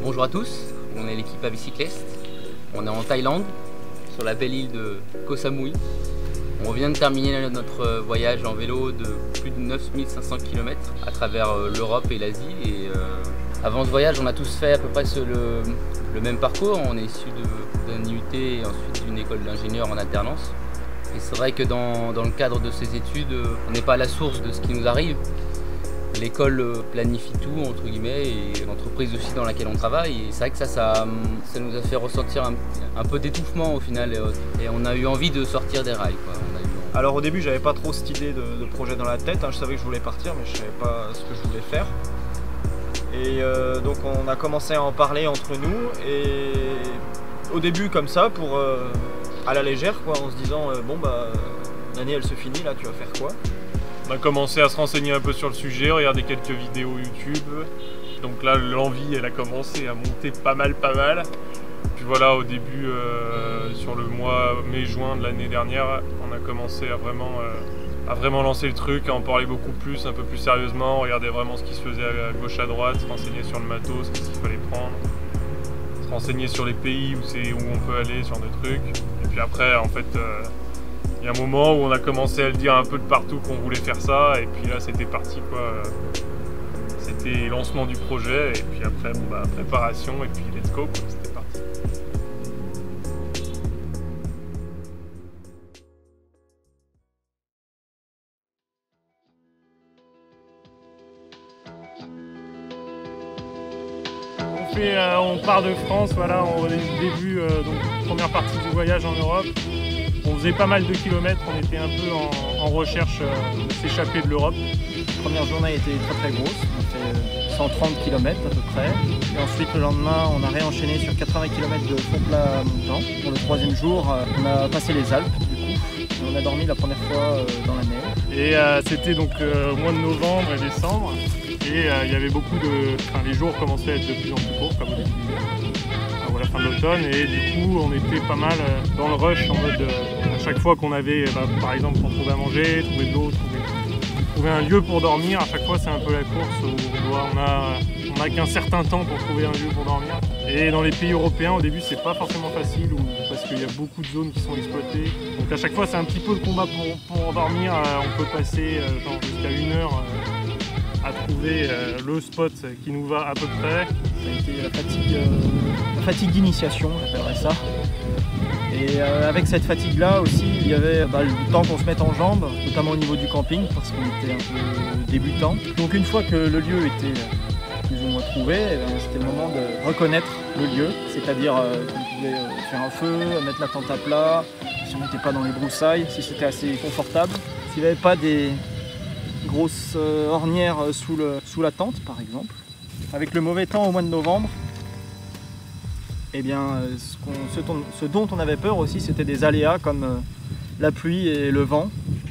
Bonjour à tous, on est l'équipe à bicyclette. On est en Thaïlande, sur la belle île de Koh Samui. On vient de terminer notre voyage en vélo de plus de 9500 km à travers l'Europe et l'Asie. Avant ce voyage, on a tous fait à peu près le même parcours. On est issu d'un IUT et ensuite d'une école d'ingénieur en alternance. Et c'est vrai que dans le cadre de ces études, on n'est pas à la source de ce qui nous arrive. L'école planifie tout, entre guillemets, et l'entreprise aussi dans laquelle on travaille. Et c'est vrai que ça nous a fait ressentir un peu d'étouffement au final. Et on a eu envie de sortir des rails, quoi. Alors au début, j'avais pas trop cette idée de projet dans la tête. Je savais que je voulais partir, mais je savais pas ce que je voulais faire. Et donc on a commencé à en parler entre nous. Et au début, comme ça, à la légère, quoi, en se disant bon bah l'année elle se finit, là tu vas faire quoi? On a commencé à se renseigner un peu sur le sujet, regarder quelques vidéos YouTube. Donc là, l'envie, elle a commencé à monter pas mal. Puis voilà, au début, sur le mois mai-juin de l'année dernière, on a commencé à vraiment lancer le truc, à en parler beaucoup plus, un peu plus sérieusement, regarder vraiment ce qui se faisait à gauche à droite, se renseigner sur le matos, ce qu'il fallait prendre, se renseigner sur les pays où on peut aller, sur des trucs. Et puis après, en fait, il y a un moment où on a commencé à le dire un peu de partout qu'on voulait faire ça, et puis là c'était parti, quoi. C'était lancement du projet, et puis après bon, bah, préparation, et puis let's go, quoi. C'était parti. On part de France, voilà, au début, donc première partie du voyage en Europe. On faisait pas mal de kilomètres, on était un peu en recherche de s'échapper de l'Europe. La première journée était très grosse, on fait 130 km à peu près. Et ensuite le lendemain, on a réenchaîné sur 80 km de fond plat montant. Pour le troisième jour, on a passé les Alpes du coup. Et on a dormi la première fois dans la neige. Et c'était donc au mois de novembre et décembre. Et il y avait beaucoup les jours commençaient à être de plus en plus courts, comme au début à la fin de l'automne, et du coup on était pas mal dans le rush, en mode à chaque fois qu'on avait, par exemple, on trouvait à manger, trouver de l'eau, trouver un lieu pour dormir. À chaque fois c'est un peu la course où on a qu'un certain temps pour trouver un lieu pour dormir. Et dans les pays européens au début c'est pas forcément facile, parce qu'il y a beaucoup de zones qui sont exploitées. Donc à chaque fois c'est un petit peu le combat pour dormir. On peut passer jusqu'à 1 heure à trouver le spot qui nous va à peu près. Ça a été la fatigue d'initiation, j'appellerais ça. Et avec cette fatigue-là aussi, il y avait le temps qu'on se mette en jambes, notamment au niveau du camping, parce qu'on était un peu débutant. Donc une fois que le lieu était plus ou moins trouvé, c'était le moment de reconnaître le lieu, c'est-à-dire qu'on pouvait faire un feu, mettre la tente à plat, si on n'était pas dans les broussailles, si c'était assez confortable, s'il n'y avait pas des grosses ornières sous la tente par exemple. Avec le mauvais temps au mois de novembre, eh bien, ce dont on avait peur aussi, c'était des aléas comme la pluie et le vent.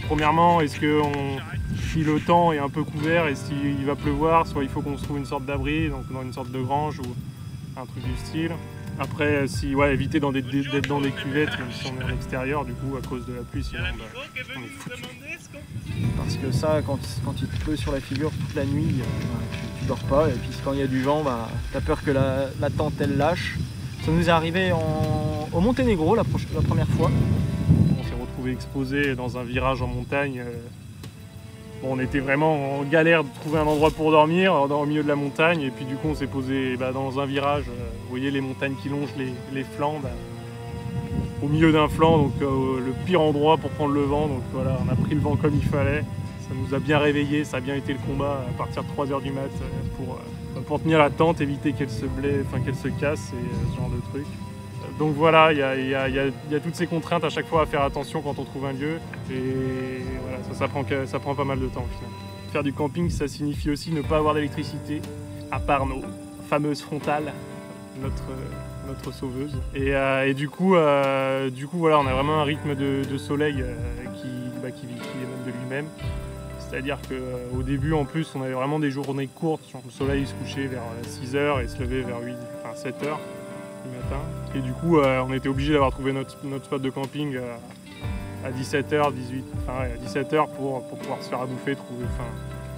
Premièrement, est-ce que si le temps est un peu couvert et s'il va pleuvoir, soit il faut qu'on se trouve une sorte d'abri, donc dans une sorte de grange ou un truc du style. Après, éviter d'être dans des cuvettes, même si on est en extérieur, du coup, à cause de la pluie, sinon on est foutu. Parce que ça, quand il te pleut sur la figure toute la nuit, tu dors pas. Et puis quand il y a du vent, t'as peur que la tente elle lâche. Ça nous est arrivé au Monténégro la première fois. On s'est retrouvé exposé dans un virage en montagne. Bon, on était vraiment en galère de trouver un endroit pour dormir au milieu de la montagne. Et puis du coup, on s'est posé dans un virage. Vous voyez les montagnes qui longent les flancs. Au milieu d'un flanc, donc le pire endroit pour prendre le vent. Donc voilà, on a pris le vent comme il fallait. Ça nous a bien réveillés, ça a bien été le combat à partir de 3 h du mat pour tenir la tente, éviter qu'elle se casse et ce genre de trucs. Donc voilà, il y a toutes ces contraintes à chaque fois à faire attention quand on trouve un lieu. Et voilà, ça prend pas mal de temps au final. Faire du camping, ça signifie aussi ne pas avoir d'électricité, à part nos fameuses frontales, notre sauveuse. Et du coup, voilà, on a vraiment un rythme de soleil qui émane de lui-même. C'est-à-dire qu'au début, en plus, on avait vraiment des journées courtes. Genre, le soleil se couchait vers 6 h et se levait vers 7 h du matin. Et du coup, on était obligé d'avoir trouvé notre spot de camping à 17 h, à 17 h pour pouvoir se faire à bouffer,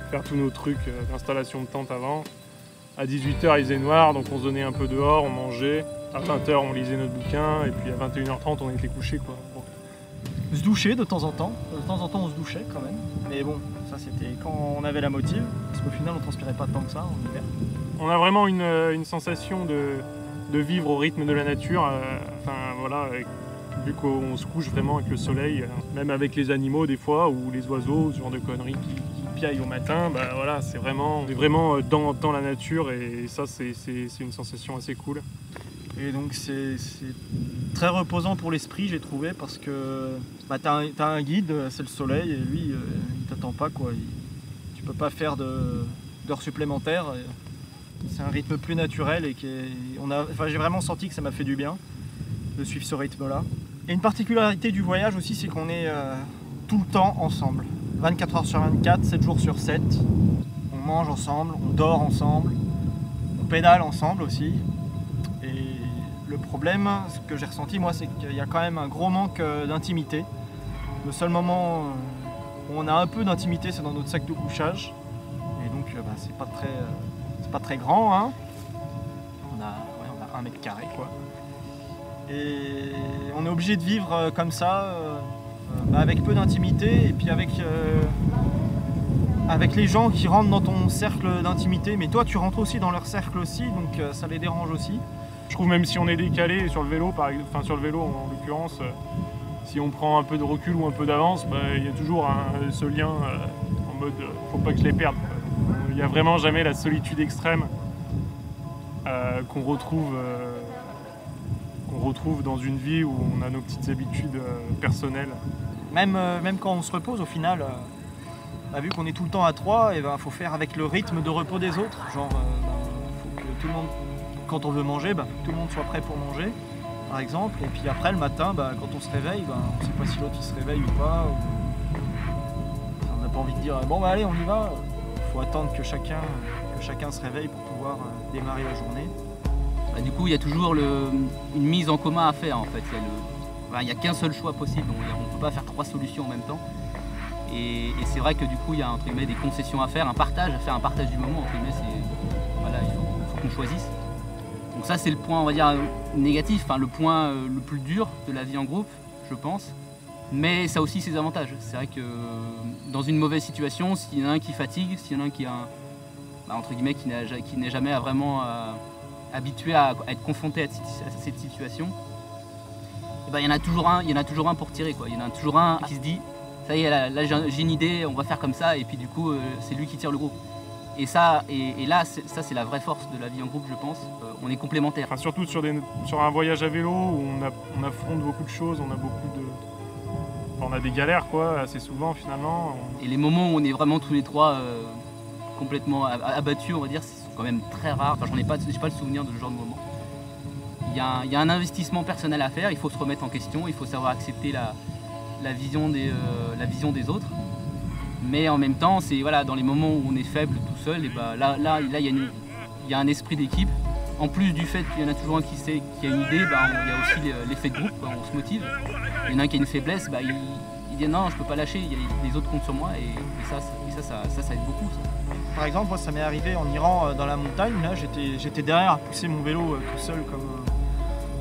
faire tous nos trucs d'installation de tente avant. À 18 h, il faisait noir, donc on se donnait un peu dehors, on mangeait. À 20 h, on lisait notre bouquin, et puis à 21 h 30, on était couché, quoi. Bon. Se doucher de temps en temps. De temps en temps, on se douchait quand même. Mais bon, ça c'était quand on avait la motive, parce qu'au final, on transpirait pas tant que ça en hiver. On a vraiment une sensation de vivre au rythme de la nature. Vu qu'on se couche vraiment avec le soleil, même avec les animaux des fois, ou les oiseaux, ce genre de conneries qui piaillent au matin, on est vraiment dans la nature, et ça c'est une sensation assez cool. Et donc c'est très reposant pour l'esprit, j'ai trouvé, parce que t'as un guide, c'est le soleil, et lui il t'attend pas, quoi. Tu peux pas faire d'heures supplémentaires. C'est un rythme plus naturel et j'ai vraiment senti que ça m'a fait du bien de suivre ce rythme-là. Et une particularité du voyage aussi, c'est qu'on est tout le temps ensemble. 24 h sur 24, 7 jours sur 7. On mange ensemble, on dort ensemble, on pédale ensemble aussi. Et le problème, ce que j'ai ressenti moi, c'est qu'il y a quand même un gros manque d'intimité. Le seul moment où on a un peu d'intimité, c'est dans notre sac de couchage. Et donc c'est pas très grand, hein. On a 1 mètre carré, quoi. Et on est obligé de vivre comme ça, avec peu d'intimité, et puis avec les gens qui rentrent dans ton cercle d'intimité, mais toi tu rentres aussi dans leur cercle aussi, donc ça les dérange aussi. Je trouve, même si on est décalé sur le vélo, en l'occurrence, si on prend un peu de recul ou un peu d'avance, il y a toujours ce lien en mode faut pas que je les perde. Il n'y a vraiment jamais la solitude extrême qu'on retrouve dans une vie où on a nos petites habitudes personnelles. Même quand on se repose, au final, vu qu'on est tout le temps à 3, il faut faire avec le rythme de repos des autres. Genre, faut que tout le monde, quand on veut manger, tout le monde soit prêt pour manger, par exemple. Et puis après, le matin, quand on se réveille, on ne sait pas si l'autre il se réveille ou pas. On n'a pas envie de dire bon allez, on y va. Il faut attendre que chacun se réveille pour pouvoir démarrer la journée. Du coup, il y a toujours une mise en commun à faire en fait. Il n'y a qu'un seul choix possible, on ne peut pas faire 3 solutions en même temps. Et c'est vrai que du coup, il y a entre guillemets des concessions à faire, un partage du moment, entre guillemets, il faut qu'on choisisse. Donc ça, c'est le point, on va dire, négatif, le point le plus dur de la vie en groupe, je pense. Mais ça a aussi ses avantages. C'est vrai que dans une mauvaise situation, s'il y en a un qui fatigue, s'il y en a un qui a entre guillemets, qui n'est jamais vraiment habitué à être confronté à cette situation, il y en a toujours un pour tirer, quoi. Il y en a toujours un qui se dit ça y est, là j'ai une idée, on va faire comme ça, et puis du coup c'est lui qui tire le groupe. Et là c'est la vraie force de la vie en groupe, je pense. On est complémentaires. Surtout sur un voyage à vélo où on affronte beaucoup de choses, on a on a des galères quoi, assez souvent finalement. Et les moments où on est vraiment tous les trois complètement abattus, on va dire, sont quand même très rares. Enfin, j'ai pas le souvenir de ce genre de moment. Il y a un investissement personnel à faire, il faut se remettre en question, il faut savoir accepter la vision des autres. Mais en même temps, c'est voilà, dans les moments où on est faible tout seul, et bah, là il y a un esprit d'équipe. En plus du fait qu'il y en a toujours un qui a une idée, bah, il y a aussi l'effet de groupe, bah, on se motive. Il y en a un qui a une faiblesse, bah, il dit non, je peux pas lâcher, les autres comptent sur moi, et ça aide beaucoup. Ça. Par exemple, moi ça m'est arrivé en Iran dans la montagne, là j'étais derrière à pousser mon vélo tout seul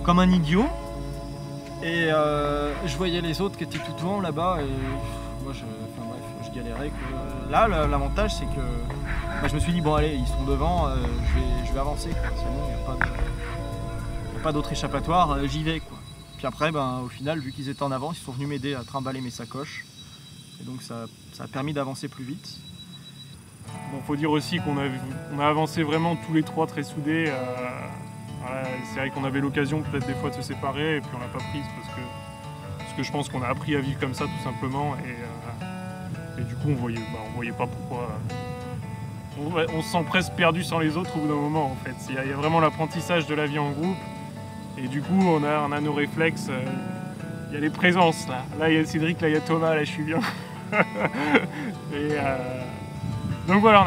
comme un idiot. Et je voyais les autres qui étaient tout devant là-bas, et moi je galérais. Là, l'avantage c'est que je me suis dit, bon allez, ils sont devant, je vais avancer, quoi. C'est bon, il n'y a pas d'autre échappatoire, j'y vais, quoi. Puis après, au final, vu qu'ils étaient en avance, ils sont venus m'aider à trimballer mes sacoches. Et donc ça a permis d'avancer plus vite. Bon, faut dire aussi qu'on a avancé vraiment tous les trois très soudés. Voilà, c'est vrai qu'on avait l'occasion peut-être des fois de se séparer, et puis on l'a pas prise parce que je pense qu'on a appris à vivre comme ça tout simplement. Et du coup, on voyait pas pourquoi... On se sent presque perdu sans les autres au bout d'un moment en fait. Il y a vraiment l'apprentissage de la vie en groupe et du coup on a nos réflexes, il y a les présences là. Là il y a Cédric, là il y a Thomas, là je suis bien. Donc voilà, on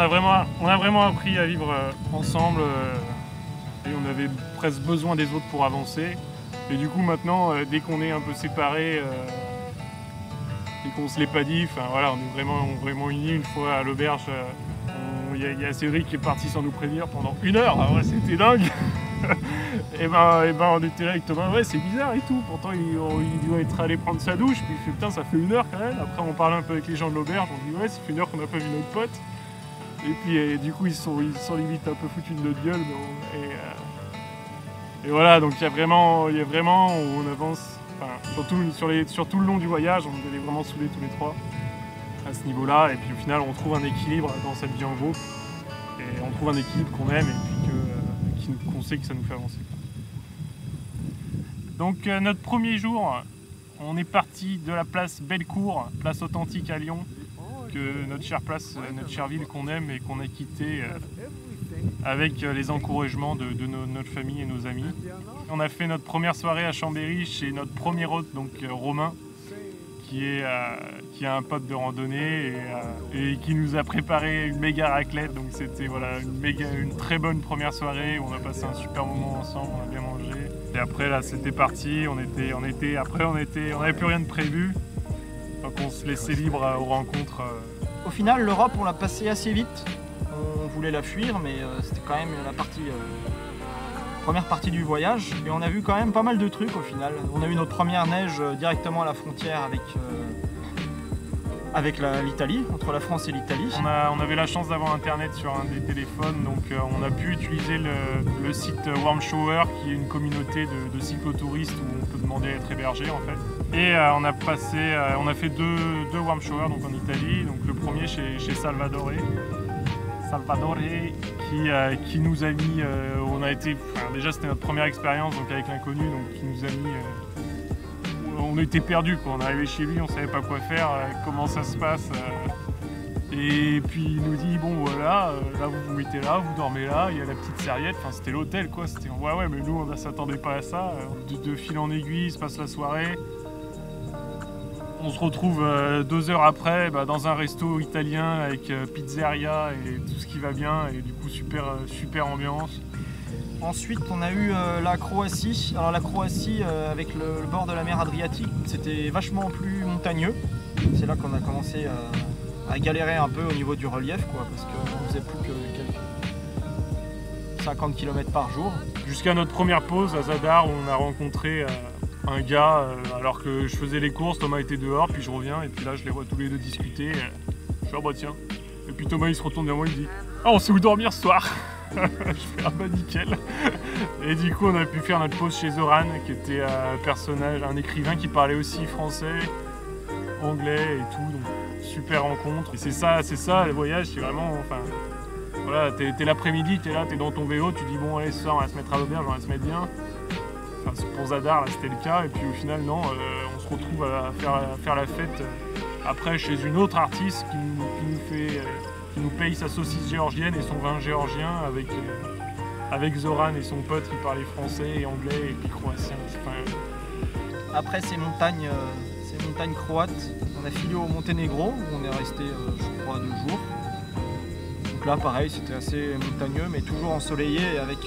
a vraiment appris à vivre ensemble et on avait presque besoin des autres pour avancer. Et du coup maintenant dès qu'on est un peu séparés, dès qu'on se l'est pas dit, voilà, on est vraiment unis. Une fois à l'auberge, il y a Cédric qui est parti sans nous prévenir pendant 1 heure, ah ouais, c'était dingue. et on était là avec Thomas, ouais c'est bizarre et tout, pourtant il doit être allé prendre sa douche, puis il fait putain ça fait 1 heure quand même. Après on parlait un peu avec les gens de l'auberge, on dit ouais ça fait 1 heure qu'on n'a pas vu notre pote. Et puis du coup ils sont limite un peu foutus de notre gueule. Et voilà, donc il y a vraiment on avance, sur tout le long du voyage, on était vraiment soudés tous les trois à ce niveau-là, et puis au final on trouve un équilibre dans cette vie en groupe, et on trouve un équilibre qu'on aime et puis qu'on sait que ça nous fait avancer. Donc notre premier jour, on est parti de la place Bellecour, place authentique à Lyon, que notre chère ville qu'on aime et qu'on a quitté avec les encouragements de notre famille et nos amis. On a fait notre première soirée à Chambéry chez notre premier hôte, donc Romain, qui a un pote de randonnée et qui nous a préparé une méga raclette. Donc c'était voilà, une très bonne première soirée où on a passé un super moment ensemble, on a bien mangé. Et après là c'était parti, on n'avait plus rien de prévu. Donc on se laissait libre aux rencontres. Au final l'Europe on l'a passé assez vite. On voulait la fuir, mais c'était quand même la première partie du voyage, et on a vu quand même pas mal de trucs au final. On a eu notre première neige directement à la frontière avec l'Italie, entre la France et l'Italie. On avait la chance d'avoir internet sur un des téléphones, donc on a pu utiliser le site Warm Shower, qui est une communauté de cyclotouristes où on peut demander à être hébergé en fait. Et on a fait deux Warm Shower donc en Italie, donc le premier chez Salvadore qui nous a mis, déjà c'était notre première expérience donc avec l'inconnu, donc qui nous a mis, on était perdus quoi. On est arrivé chez lui, on savait pas quoi faire, comment ça se passe, et puis il nous dit bon voilà, là vous vous mettez là, vous dormez là, il y a la petite serviette, enfin c'était l'hôtel quoi, c'était ouais mais nous on s'attendait pas à ça, de fil en aiguille, il se passe la soirée. On se retrouve 2 heures après dans un resto italien avec pizzeria et tout ce qui va bien, et du coup super ambiance. Ensuite on a eu la Croatie. Alors la Croatie avec le bord de la mer Adriatique, c'était vachement plus montagneux. C'est là qu'on a commencé à galérer un peu au niveau du relief quoi, parce qu'on faisait plus que quelques 50 km par jour. Jusqu'à notre première pause à Zadar où on a rencontré un gars, alors que je faisais les courses, Thomas était dehors, puis je reviens, et puis là je les vois tous les deux discuter, je fais ah bah tiens, et puis Thomas il se retourne vers moi, il me dit ah on sait où dormir ce soir. Je fais ah bah nickel. Et du coup on a pu faire notre pause chez Zoran, qui était un écrivain qui parlait aussi français, anglais et tout, donc super rencontre. Et c'est ça le voyage, c'est vraiment, voilà, t'es l'après-midi, t'es dans ton vélo, tu dis bon allez ce soir on va se mettre à l'auberge, on va se mettre bien. Pour Zadar, là c'était le cas, et puis au final non, on se retrouve à faire la fête après chez une autre artiste qui nous paye sa saucisse géorgienne et son vin géorgien avec Zoran et son pote qui parlait français et anglais et puis croatien. Après ces montagnes croates, on a filé au Monténégro où on est resté je crois 2 jours. Donc là pareil, c'était assez montagneux mais toujours ensoleillé et avec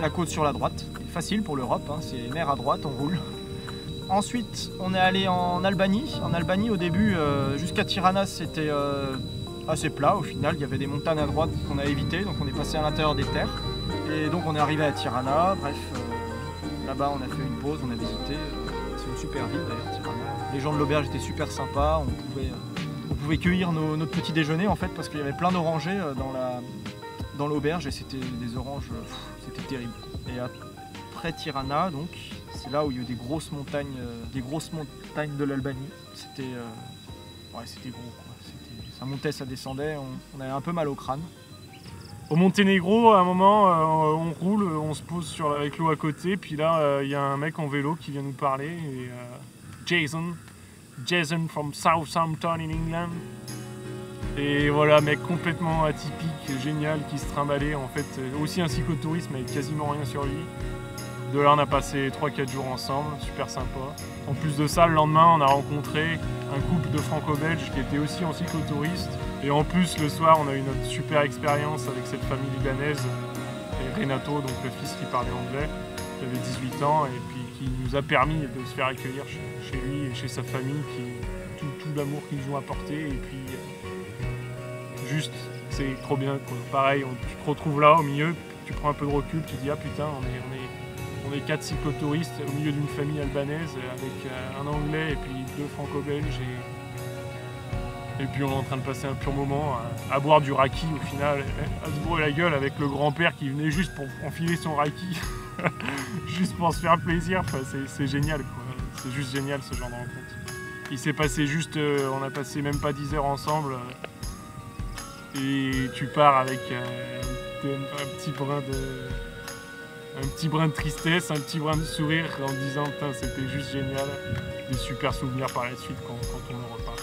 la côte sur la droite. Facile pour l'Europe, hein, c'est mer à droite, on roule. Ensuite, on est allé en Albanie. En Albanie, au début, jusqu'à Tirana, c'était assez plat. Au final, il y avait des montagnes à droite qu'on a évitées, donc on est passé à l'intérieur des terres. Et donc on est arrivé à Tirana. Bref, là-bas, on a fait une pause, on a visité. C'est une super ville d'ailleurs, Tirana. Les gens de l'auberge étaient super sympas. On pouvait cueillir notre petit déjeuner en fait, parce qu'il y avait plein d'orangers dans l'auberge et c'était des oranges, c'était terrible. Et après Tirana, donc, c'est là où il y a eu des grosses montagnes de l'Albanie. C'était gros, quoi. Ça montait, ça descendait, on avait un peu mal au crâne. Au Monténégro, à un moment, on roule, on se pose avec l'eau à côté, puis là, il y a un mec en vélo qui vient nous parler, et, Jason from Southampton in England. Et voilà, mec complètement atypique, génial, qui se trimballait, en fait, aussi un cyclotourisme avec quasiment rien sur lui. De là, on a passé 3-4 jours ensemble, super sympa. En plus de ça, le lendemain, on a rencontré un couple de franco-belges qui était aussi en cyclotouriste. Et en plus, le soir, on a eu notre super expérience avec cette famille libanaise, et Renato, donc le fils qui parlait anglais, qui avait 18 ans, et puis qui nous a permis de se faire accueillir chez lui et chez sa famille, tout l'amour qu'ils nous ont apporté. Et puis, juste, c'est trop bien, quoi. Pareil, tu te retrouves là, au milieu, tu prends un peu de recul, tu te dis, ah putain, on est 4 cyclotouristes au milieu d'une famille albanaise avec un anglais et puis 2 franco-belges et puis on est en train de passer un pur moment à boire du raki au final, à se bourrer la gueule avec le grand-père qui venait juste pour enfiler son raki, juste pour se faire plaisir. Enfin, c'est génial, quoi. C'est juste génial ce genre de rencontre. Il s'est passé juste, on a passé même pas 10 heures ensemble et tu pars avec un petit brin de tristesse, un petit brin de sourire en disant putain c'était juste génial, des super souvenirs par la suite quand on en repart.